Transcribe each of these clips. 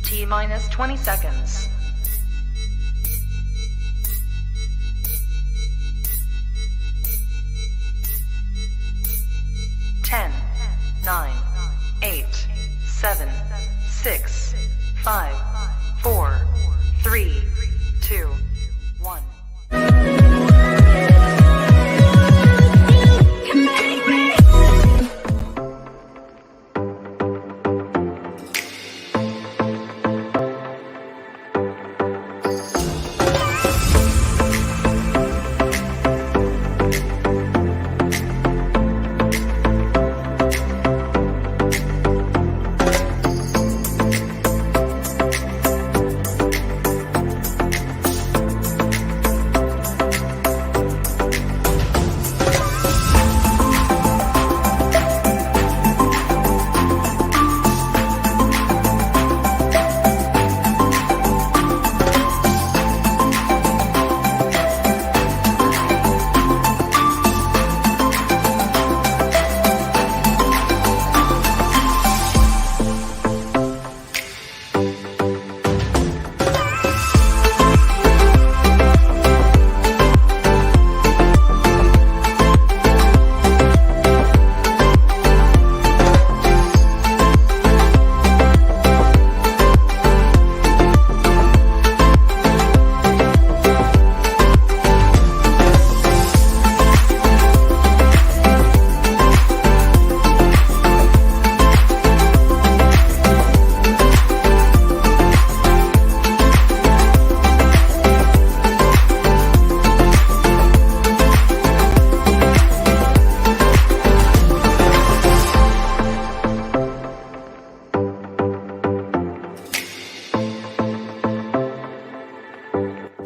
T minus 20 seconds. 10, 9, 8, 7, 6, 5, 4, 3, 2, 1.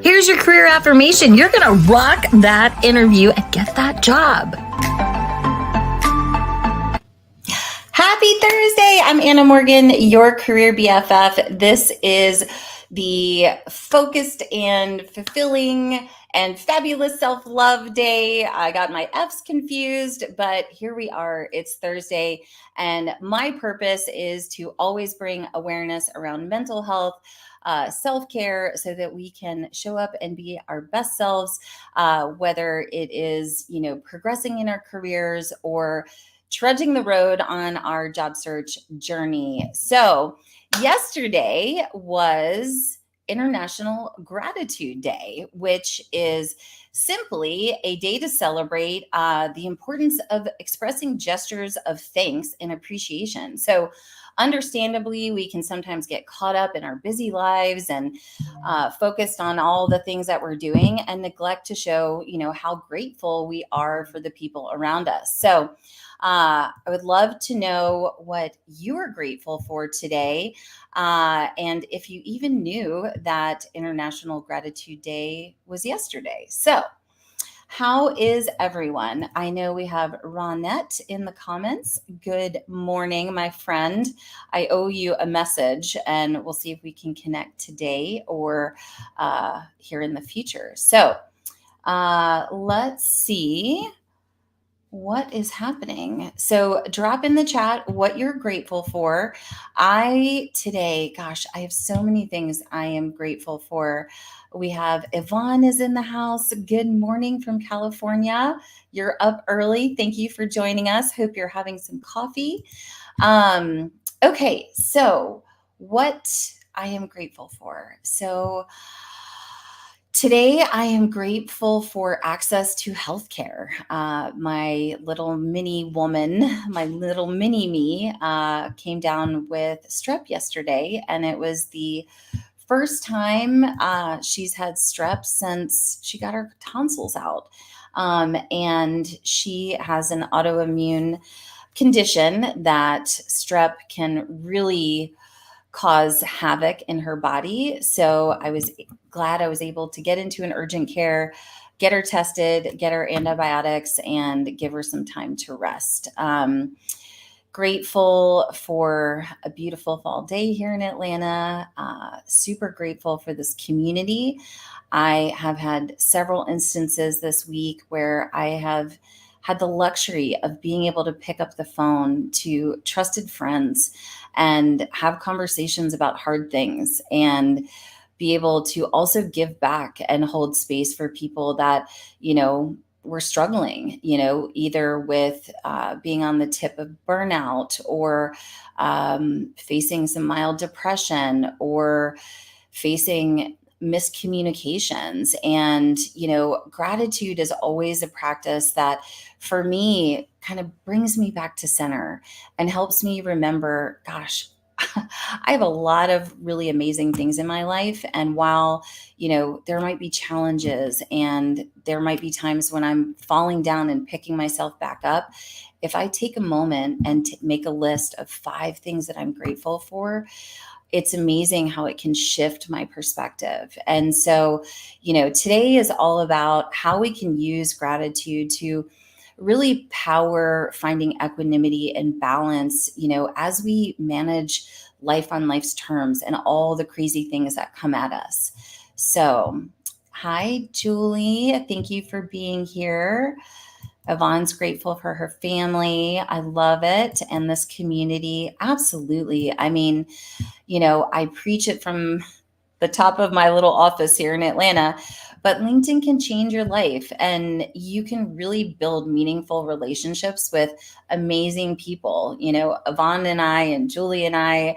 Here's your career affirmation. You're going to rock that interview and get that job. Happy Thursday. I'm Anna Morgan, your career BFF. This is the focused and fulfilling and fabulous self-love day. I got my F's confused, but here we are. It's Thursday, and my purpose is to always bring awareness around mental health, self-care, so that we can show up and be our best selves, whether it is, progressing in our careers or trudging the road on our job search journey. So yesterday was International Gratitude Day, which is simply a day to celebrate the importance of expressing gestures of thanks and appreciation. So understandably, we can sometimes get caught up in our busy lives and focused on all the things that we're doing and neglect to show, how grateful we are for the people around us. So I would love to know what you're grateful for today. And if you even knew that International Gratitude Day was yesterday. So how is everyone? I know we have Ronette in the comments. Good morning, my friend. I owe you a message, and we'll see if we can connect today or here in the future. So let's see what is happening. So drop in the chat what you're grateful for. I have so many things I am grateful for. We have Yvonne is in the house. Good morning from California. You're up early. Thank you for joining us. Hope you're having some coffee. Okay, so what I am grateful for. So today, I am grateful for access to healthcare. My little mini woman, my little mini me, came down with strep yesterday, and it was the first time she's had strep since she got her tonsils out. And she has an autoimmune condition that strep can really cause havoc in her body. So I was glad I was able to get into an urgent care, get her tested, get her antibiotics, and give her some time to rest. Grateful for a beautiful fall day here in Atlanta. Super grateful for this community. I have had several instances this week where I have had the luxury of being able to pick up the phone to trusted friends and have conversations about hard things, and be able to also give back and hold space for people that, were struggling, either with being on the tip of burnout, or facing some mild depression, or facing miscommunications. And, gratitude is always a practice that for me kind of brings me back to center and helps me remember, gosh, I have a lot of really amazing things in my life. And while, there might be challenges and there might be times when I'm falling down and picking myself back up, if I take a moment and make a list of 5 things that I'm grateful for, it's amazing how it can shift my perspective. And so, today is all about how we can use gratitude to really power finding equanimity and balance, as we manage life on life's terms and all the crazy things that come at us. So, hi, Julie. Thank you for being here. Yvonne's grateful for her family. I love it. And this community. Absolutely. I mean, I preach it from the top of my little office here in Atlanta, but LinkedIn can change your life, and you can really build meaningful relationships with amazing people. Yvonne and I and Julie and I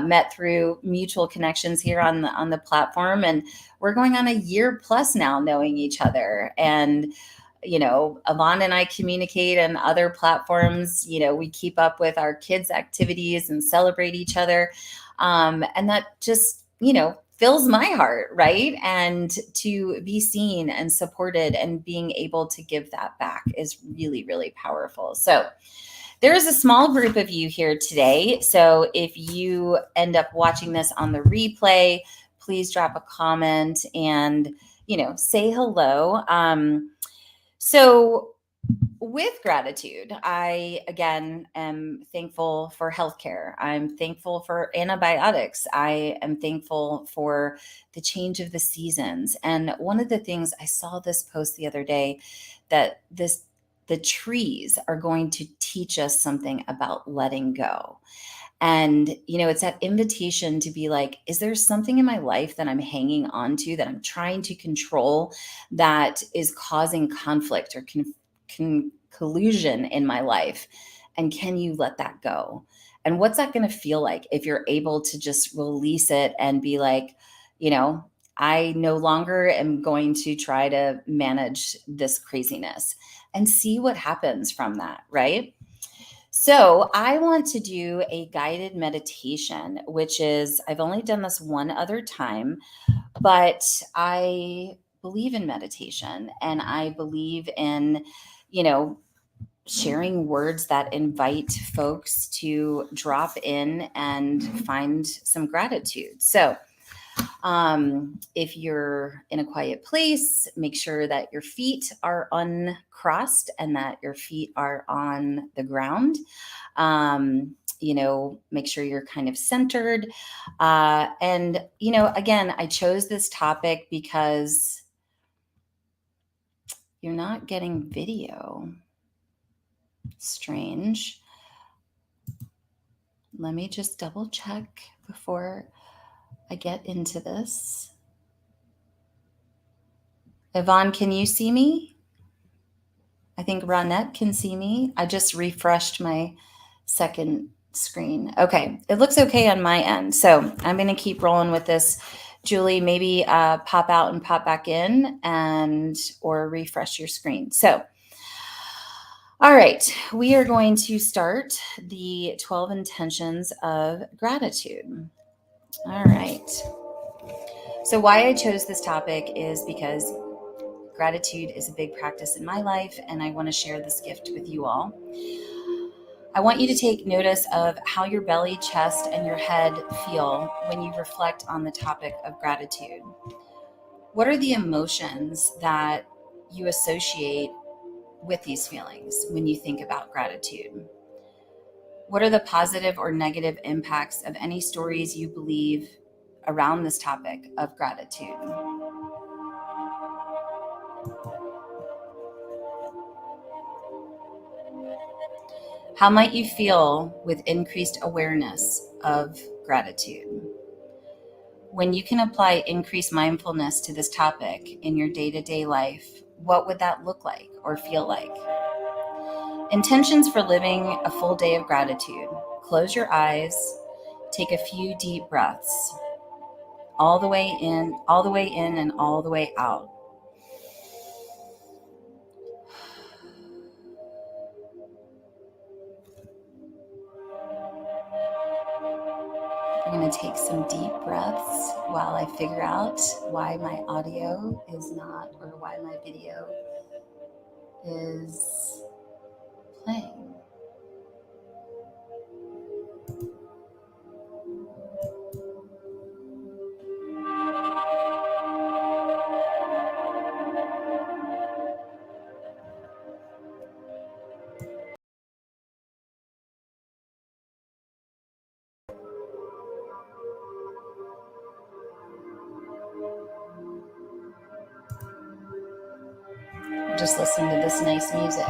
met through mutual connections here on the platform, and we're going on a year plus now knowing each other. And Yvonne and I communicate on other platforms. We keep up with our kids' activities and celebrate each other. And that just, fills my heart, right? And to be seen and supported and being able to give that back is really, really powerful. So there is a small group of you here today. So if you end up watching this on the replay, please drop a comment and, say hello. So with gratitude, I, again, am thankful for healthcare. I'm thankful for antibiotics. I am thankful for the change of the seasons. And one of the things, I saw this post the other day, that the trees are going to teach us something about letting go. And, it's that invitation to be like, is there something in my life that I'm hanging on to, that I'm trying to control, that is causing conflict or collusion in my life? And can you let that go? And what's that going to feel like if you're able to just release it and be like, I no longer am going to try to manage this craziness, and see what happens from that, right? So I want to do a guided meditation, which is, I've only done this one other time, but I believe in meditation, and I believe in, sharing words that invite folks to drop in and find some gratitude. So if you're in a quiet place, make sure that your feet are uncrossed and that your feet are on the ground. Make sure you're kind of centered. And, again, I chose this topic because you're not getting video. Strange. Let me just double check before I get into this. Yvonne, can you see me? I think Ronette can see me. I just refreshed my second screen. Okay, it looks okay on my end. So I'm going to keep rolling with this. Julie, maybe pop out and pop back in, or refresh your screen. So, all right, we are going to start the 12 intentions of gratitude. All right. So why I chose this topic is because gratitude is a big practice in my life, and I want to share this gift with you all. I want you to take notice of how your belly, chest, and your head feel when you reflect on the topic of gratitude. What are the emotions that you associate with these feelings when you think about gratitude? What are the positive or negative impacts of any stories you believe around this topic of gratitude? How might you feel with increased awareness of gratitude? When you can apply increased mindfulness to this topic in your day-to-day life, what would that look like or feel like? Intentions for living a full day of gratitude. Close your eyes, take a few deep breaths, all the way in and all the way out. I'm going to take some deep breaths while I figure out why my audio is not, or why my video is playing. Just listen to this nice music.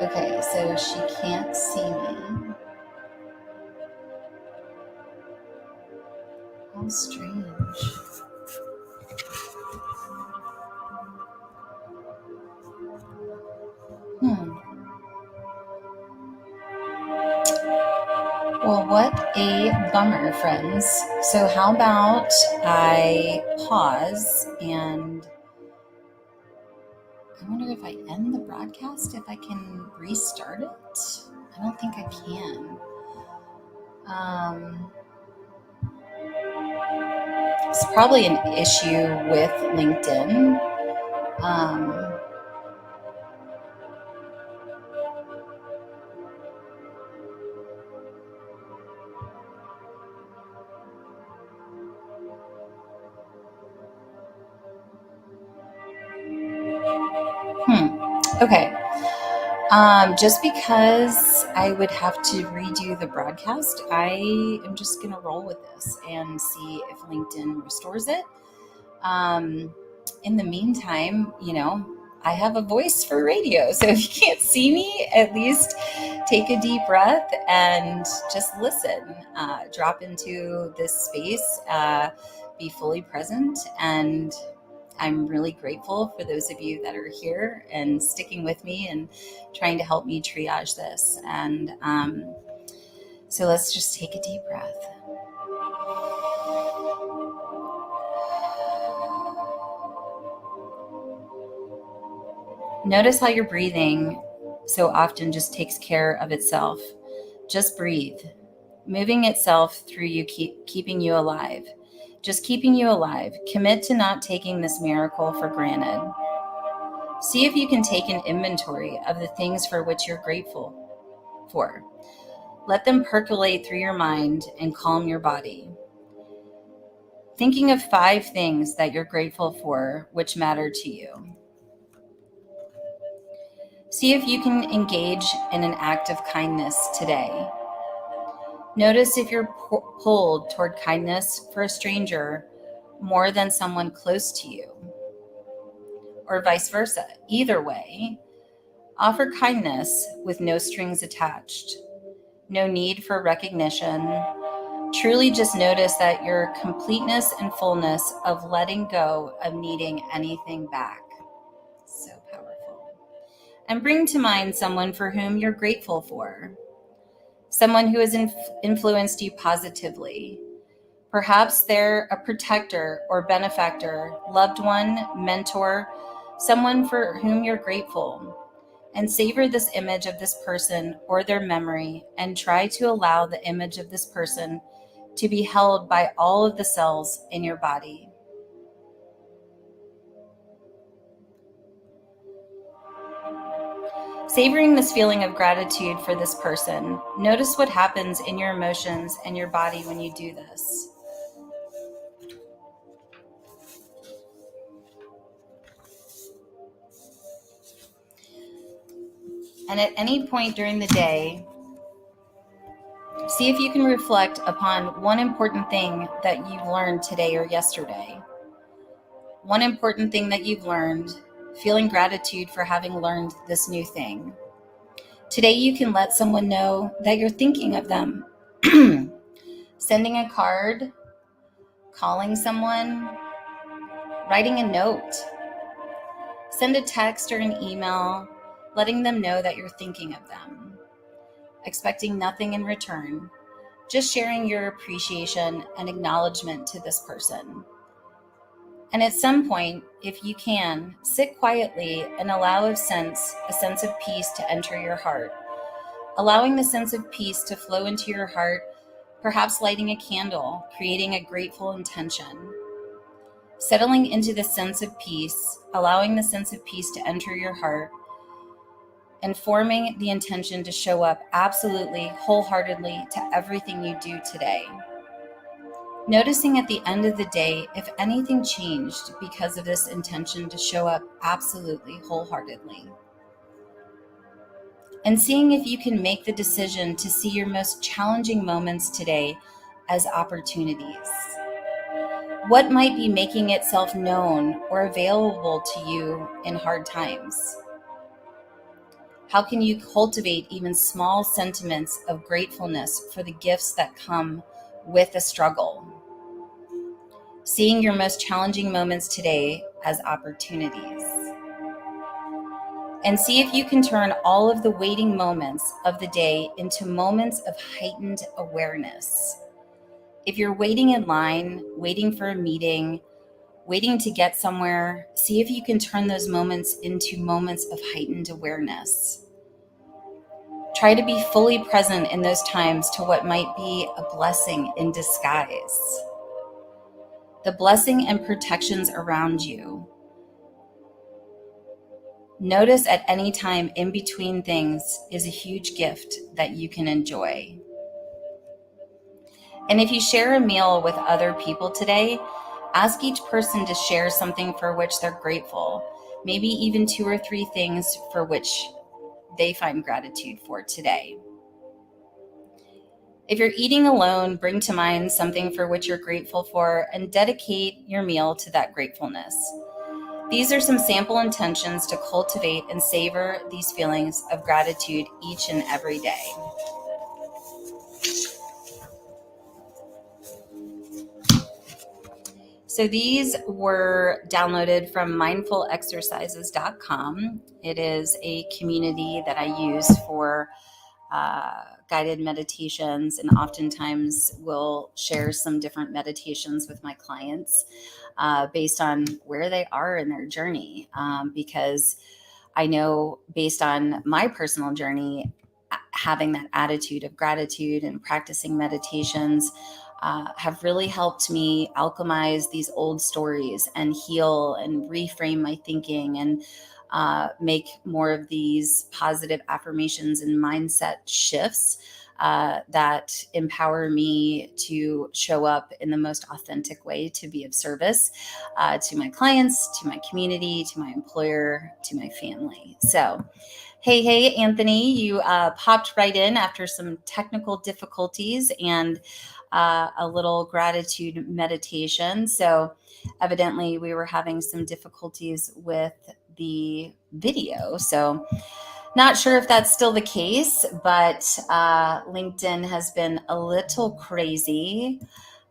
Okay, so she can't see me. How strange. Well, what a bummer, friends. So how about I pause, and I wonder if I end the broadcast, if I can restart it. I don't think I can. It's probably an issue with LinkedIn. Okay. Just because I would have to redo the broadcast, I am just going to roll with this and see if LinkedIn restores it. In the meantime, I have a voice for radio. So if you can't see me, at least take a deep breath and just listen. Drop into this space, be fully present, and I'm really grateful for those of you that are here and sticking with me and trying to help me triage this. And so let's just take a deep breath. Notice how your breathing so often just takes care of itself. Just breathe, moving itself through you, keeping you alive. Just keeping you alive. Commit to not taking this miracle for granted. See if you can take an inventory of the things for which you're grateful for. Let them percolate through your mind and calm your body. Thinking of 5 things that you're grateful for which matter to you. See if you can engage in an act of kindness today. Notice if you're pulled toward kindness for a stranger more than someone close to you, or vice versa. Either way, offer kindness with no strings attached. No need for recognition. Truly just notice that your completeness and fullness of letting go of needing anything back. So powerful. And bring to mind someone for whom you're grateful for. Someone who has influenced you positively. Perhaps they're a protector or benefactor, loved one, mentor, someone for whom you're grateful. And savor this image of this person or their memory, and try to allow the image of this person to be held by all of the cells in your body. Savoring this feeling of gratitude for this person, notice what happens in your emotions and your body when you do this. And at any point during the day, see if you can reflect upon one important thing that you've learned today or yesterday. One important thing that you've learned, feeling gratitude for having learned this new thing. Today, you can let someone know that you're thinking of them. Sending a card, calling someone, writing a note. Send a text or an email, letting them know that you're thinking of them, expecting nothing in return, just sharing your appreciation and acknowledgement to this person. And at some point, if you can, sit quietly and allow a sense of peace to enter your heart. Allowing the sense of peace to flow into your heart, perhaps lighting a candle, creating a grateful intention. Settling into the sense of peace, allowing the sense of peace to enter your heart, and forming the intention to show up absolutely, wholeheartedly to everything you do today. Noticing at the end of the day if anything changed because of this intention to show up absolutely, wholeheartedly. And seeing if you can make the decision to see your most challenging moments today as opportunities. What might be making itself known or available to you in hard times? How can you cultivate even small sentiments of gratefulness for the gifts that come with a struggle? Seeing your most challenging moments today as opportunities. And see if you can turn all of the waiting moments of the day into moments of heightened awareness. If you're waiting in line, waiting for a meeting, waiting to get somewhere, see if you can turn those moments into moments of heightened awareness. Try to be fully present in those times to what might be a blessing in disguise. The blessing and protections around you. Notice at any time in between things is a huge gift that you can enjoy. And if you share a meal with other people today, ask each person to share something for which they're grateful, maybe even 2 or 3 things for which they find gratitude for today. If you're eating alone, bring to mind something for which you're grateful for and dedicate your meal to that gratefulness. These are some sample intentions to cultivate and savor these feelings of gratitude each and every day. So these were downloaded from mindfulexercises.com. It is a community that I use for guided meditations, and oftentimes will share some different meditations with my clients based on where they are in their journey. Because I know based on my personal journey, having that attitude of gratitude and practicing meditations have really helped me alchemize these old stories and heal and reframe my thinking and make more of these positive affirmations and mindset shifts that empower me to show up in the most authentic way to be of service to my clients, to my community, to my employer, to my family. So, hey, Anthony, you popped right in after some technical difficulties and a little gratitude meditation. So evidently we were having some difficulties with the video. So not sure if that's still the case, but LinkedIn has been a little crazy.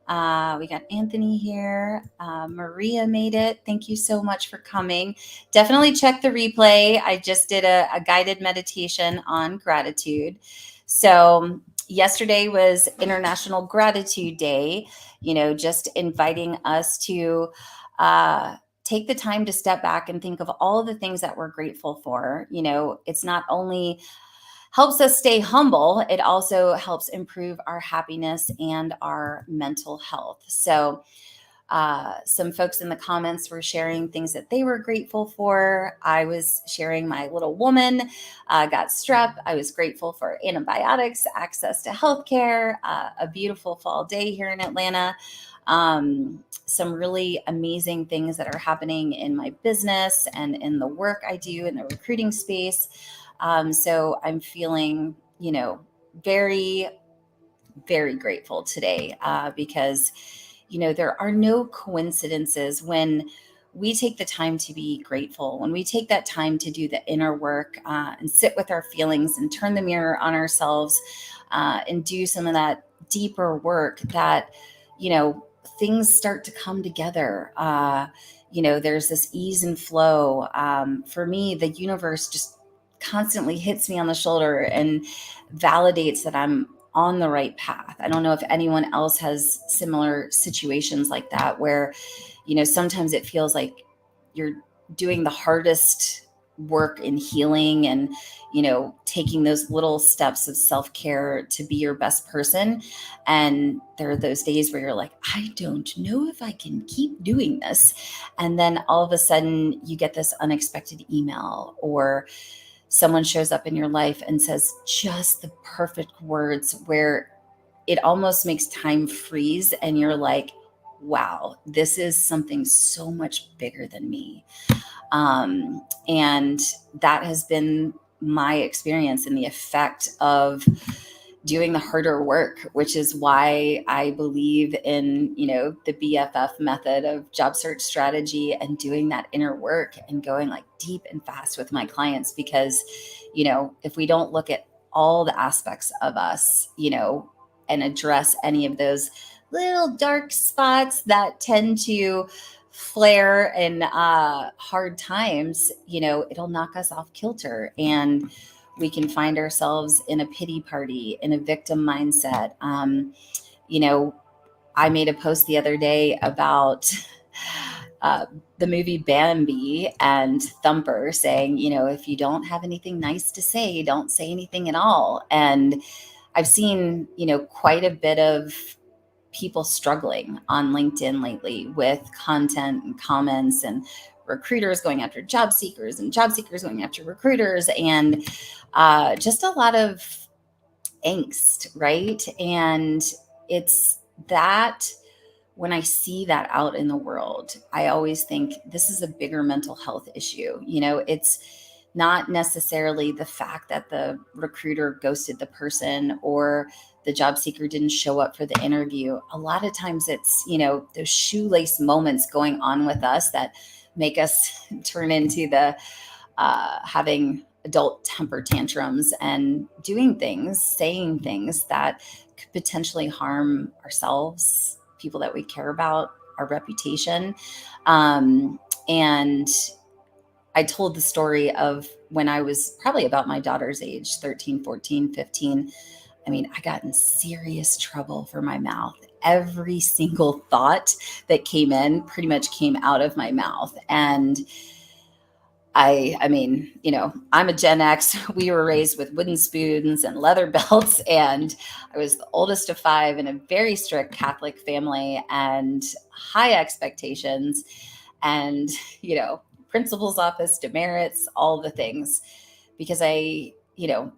We got Anthony here. Maria made it. Thank you so much for coming. Definitely check the replay. I just did a guided meditation on gratitude. So yesterday was International Gratitude Day, just inviting us to take the time to step back and think of all of the things that we're grateful for. It's not only helps us stay humble, it also helps improve our happiness and our mental health. So some folks in the comments were sharing things that they were grateful for. I was sharing my little woman got strep. I was grateful for antibiotics, access to healthcare, a beautiful fall day here in Atlanta. Some really amazing things that are happening in my business and in the work I do in the recruiting space. So I'm feeling, very, very grateful today because, there are no coincidences when we take the time to be grateful, when we take that time to do the inner work and sit with our feelings and turn the mirror on ourselves and do some of that deeper work, that, things start to come together. There's this ease and flow. For me, the universe just constantly hits me on the shoulder and validates that I'm on the right path. I don't know if anyone else has similar situations like that, where, sometimes it feels like you're doing the hardest work in healing and, taking those little steps of self-care to be your best person. And there are those days where you're like, I don't know if I can keep doing this. And then all of a sudden you get this unexpected email, or someone shows up in your life and says just the perfect words where it almost makes time freeze. And you're like, wow, this is something so much bigger than me. And that has been my experience and the effect of doing the harder work, which is why I believe in, the BFF method of job search strategy and doing that inner work and going like deep and fast with my clients. Because, if we don't look at all the aspects of us, and address any of those little dark spots that tend to flare in hard times, it'll knock us off kilter, and we can find ourselves in a pity party, in a victim mindset. I made a post the other day about the movie Bambi and Thumper, saying, if you don't have anything nice to say, don't say anything at all. And I've seen, quite a bit of people struggling on LinkedIn lately with content and comments, and recruiters going after job seekers and job seekers going after recruiters, and just a lot of angst, right? And it's that when I see that out in the world, I always think this is a bigger mental health issue. It's not necessarily the fact that the recruiter ghosted the person or the job seeker didn't show up for the interview. A lot of times it's, those shoelace moments going on with us that make us turn into the having adult temper tantrums and doing things, saying things that could potentially harm ourselves, people that we care about, our reputation. And I told the story of when I was probably about my daughter's age, 13, 14, 15. I got in serious trouble for my mouth. Every single thought that came in pretty much came out of my mouth. And I'm a Gen X. We were raised with wooden spoons and leather belts. And I was the oldest of 5 in a very strict Catholic family and high expectations and, principal's office, demerits, all the things, because I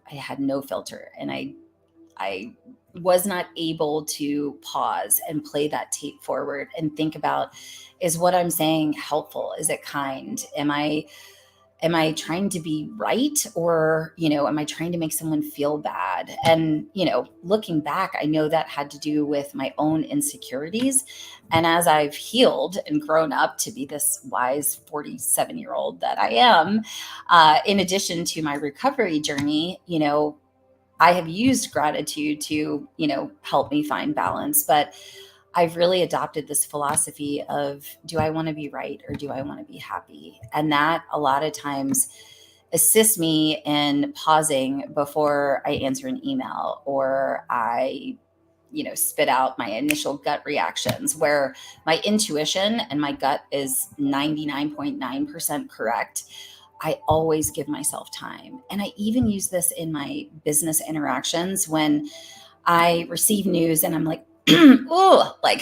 had no filter, and I was not able to pause and play that tape forward and think about, is what I'm saying helpful? Is it kind? Am I trying to be right? Or, am I trying to make someone feel bad? And, looking back, I know that had to do with my own insecurities. And as I've healed and grown up to be this wise 47-year-old that I am, in addition to my recovery journey, I have used gratitude to, help me find balance. But I've really adopted this philosophy of, do I want to be right or do I want to be happy? And that a lot of times assists me in pausing before I answer an email, or I, spit out my initial gut reactions, where my intuition and my gut is 99.9% correct. I always give myself time. And I even use this in my business interactions when I receive news and I'm like, oh, like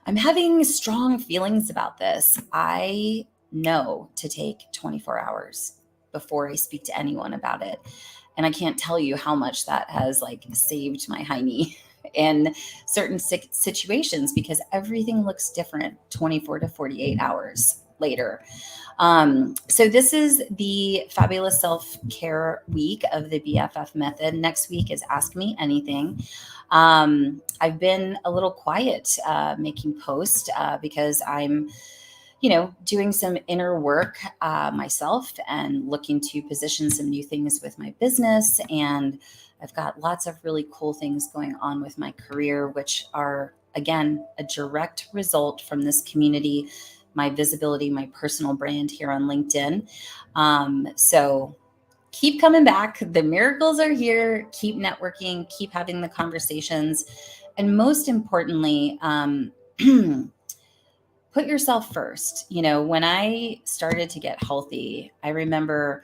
I'm having strong feelings about this. I know to take 24 hours before I speak to anyone about it. And I can't tell you how much that has saved my hiney in certain situations, because everything looks different 24 to 48 hours later. So this is the Fabulous Self-Care week of the BFF method. Next week is Ask Me Anything. I've been a little quiet making posts because I'm doing some inner work myself and looking to position some new things with my business. And I've got lots of really cool things going on with my career, which are, again, a direct result from this community, my visibility, my personal brand here on LinkedIn. So keep coming back. The miracles are here. Keep networking, keep having the conversations. And most importantly, put yourself first. When I started to get healthy, I remember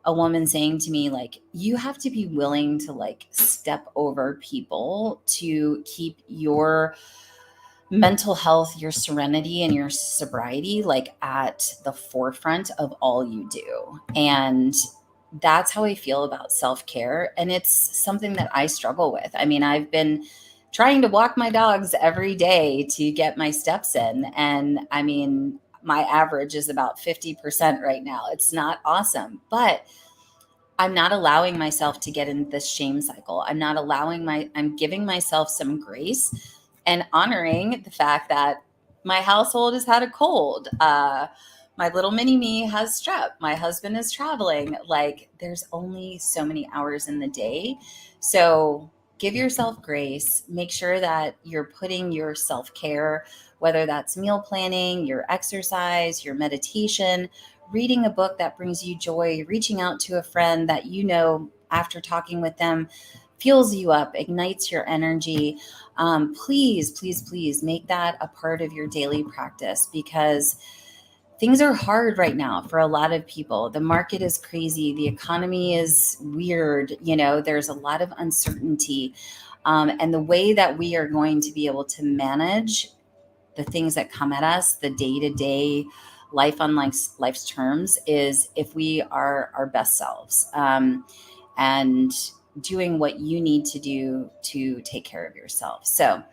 a woman saying to me, like, you have to be willing to step over people to keep your mental health, your serenity, and your sobriety at the forefront of all you do. And that's how I feel about self-care. And it's something that I struggle with. I mean, I've been trying to walk my dogs every day to get my steps in. And I mean, my average is about 50% right now. It's not awesome, but I'm not allowing myself to get in this shame cycle. I'm giving myself some grace and honoring the fact that my household has had a cold. My little mini me has strep. My husband is traveling. There's only so many hours in the day. So give yourself grace. Make sure that you're putting your self-care, whether that's meal planning, your exercise, your meditation, reading a book that brings you joy, reaching out to a friend that after talking with them fuels you up, ignites your energy. Please, please, please make that a part of your daily practice, because things are hard right now for a lot of people. The market is crazy. The economy is weird. There's a lot of uncertainty. And the way that we are going to be able to manage the things that come at us, the day-to-day life on life's terms, is if we are our best selves and doing what you need to do to take care of yourself. So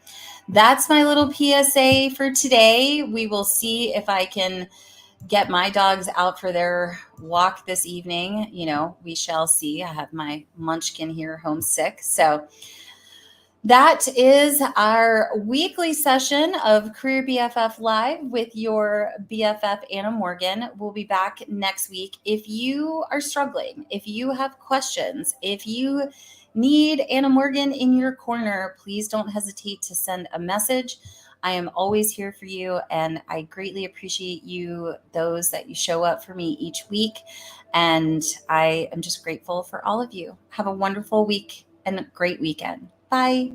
that's my little PSA for today. We will see if I can get my dogs out for their walk this evening. We shall see. I have my munchkin here homesick. So that is our weekly session of Career BFF Live with your BFF, Anna Morgan. We'll be back next week. If you are struggling, if you have questions, if you need Anna Morgan in your corner, please don't hesitate to send a message. I am always here for you, and I greatly appreciate those that you show up for me each week. And I am just grateful for all of you. Have a wonderful week and a great weekend. Bye.